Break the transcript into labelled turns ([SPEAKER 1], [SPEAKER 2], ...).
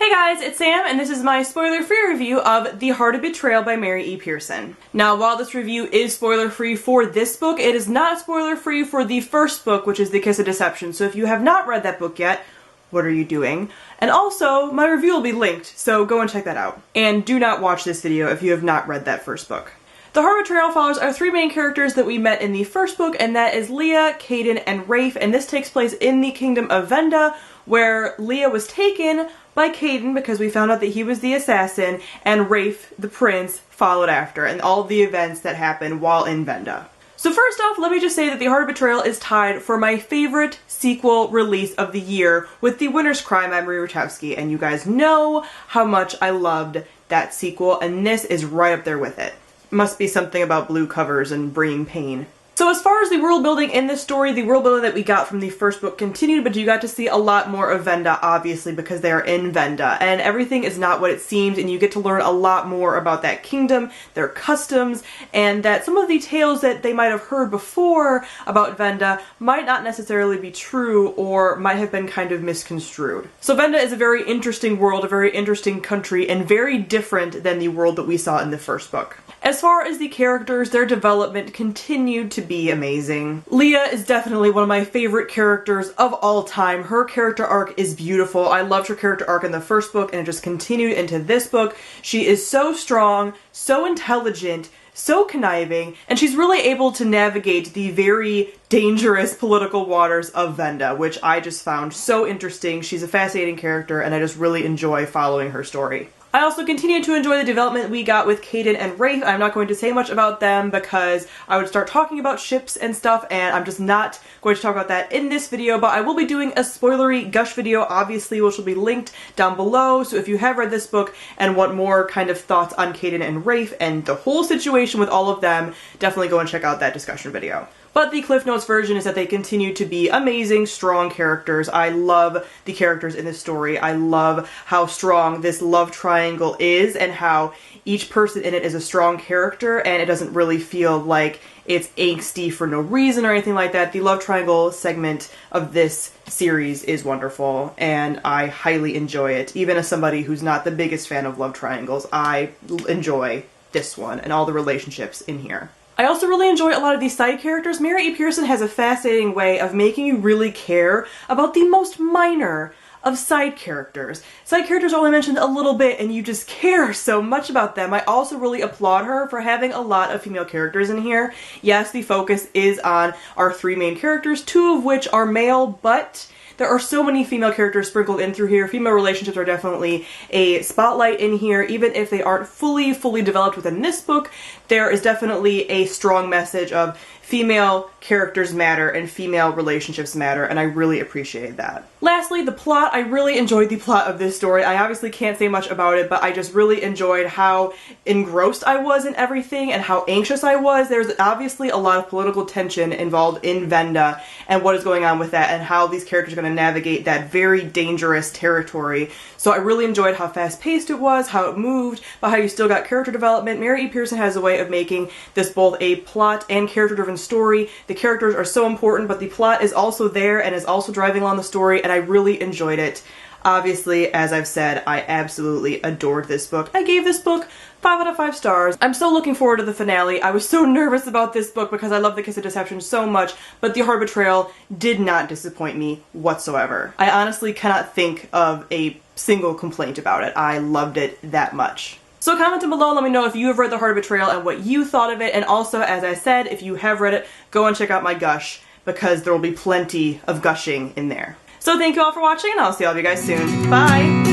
[SPEAKER 1] Hey guys, it's Sam, and this is my spoiler-free review of The Heart of Betrayal by Mary E. Pearson. Now, while this review is spoiler-free for this book, it is not spoiler-free for the first book, which is The Kiss of Deception. So if you have not read that book yet, what are you doing? And also, my review will be linked, so go and check that out. And do not watch this video if you have not read that first book. The Heart of Betrayal follows our three main characters that we met in the first book, and that is Leah, Caden, and Rafe, and this takes place in the Kingdom of Venda, where Leah was taken by Caden because we found out that he was the assassin, and Rafe, the prince, followed after, and all of the events that happened while in Venda. So first off, let me just say that The Heart of Betrayal is tied for my favorite sequel release of the year with The Winter's Cry by Marie Rutowski, and you guys know how much I loved that sequel, and this is right up there with it. Must be something about blue covers and bringing pain. So as far as the world building in this story, the world building that we got from the first book continued, but you got to see a lot more of Venda, obviously, because they are in Venda, and everything is not what it seems, and you get to learn a lot more about that kingdom, their customs, and that some of the tales that they might have heard before about Venda might not necessarily be true, or might have been kind of misconstrued. So Venda is a very interesting world, a very interesting country, and very different than the world that we saw in the first book. As far as the characters, their development continued to be amazing. Leah is definitely one of my favorite characters of all time. Her character arc is beautiful. I loved her character arc in the first book, and it just continued into this book. She is so strong, so intelligent, so conniving, and she's really able to navigate the very dangerous political waters of Venda, which I just found so interesting. She's a fascinating character, and I just really enjoy following her story. I also continue to enjoy the development we got with Caden and Rafe. I'm not going to say much about them because I would start talking about ships and stuff, and I'm just not going to talk about that in this video, but I will be doing a spoilery gush video, obviously, which will be linked down below, so if you have read this book and want more kind of thoughts on Caden and Rafe and the whole situation with all of them, definitely go and check out that discussion video. But the Cliff Notes version is that they continue to be amazing, strong characters. I love the characters in this story. I love how strong this love triangle is and how each person in it is a strong character, and it doesn't really feel like it's angsty for no reason or anything like that. The love triangle segment of this series is wonderful, and I highly enjoy it. Even as somebody who's not the biggest fan of love triangles, I enjoy this one and all the relationships in here. I also really enjoy a lot of these side characters. Mary E. Pearson has a fascinating way of making you really care about the most minor of side characters. Side characters are only mentioned a little bit and you just care so much about them. I also really applaud her for having a lot of female characters in here. Yes, the focus is on our three main characters, two of which are male, but there are so many female characters sprinkled in through here. Female relationships are definitely a spotlight in here. Even if they aren't fully developed within this book, there is definitely a strong message of female characters matter and female relationships matter, and I really appreciate that. Lastly, the plot. I really enjoyed the plot of this story. I obviously can't say much about it, but I just really enjoyed how engrossed I was in everything and how anxious I was. There's obviously a lot of political tension involved in Venda and what is going on with that and how these characters are going to navigate that very dangerous territory. So I really enjoyed how fast-paced it was, how it moved, but how you still got character development. Mary E. Pearson has a way of making this both a plot and character-driven story. The characters are so important, but the plot is also there and is also driving along the story, and I really enjoyed it. Obviously, as I've said, I absolutely adored this book. I gave this book 5 out of 5 stars. I'm so looking forward to the finale. I was so nervous about this book because I love The Kiss of Deception so much, but The Heart of Betrayal did not disappoint me whatsoever. I honestly cannot think of a single complaint about it. I loved it that much. So comment down below, let me know if you have read The Heart of Betrayal and what you thought of it, and also, as I said, if you have read it, go and check out my gush, because there will be plenty of gushing in there. So thank you all for watching, and I'll see all of you guys soon. Bye!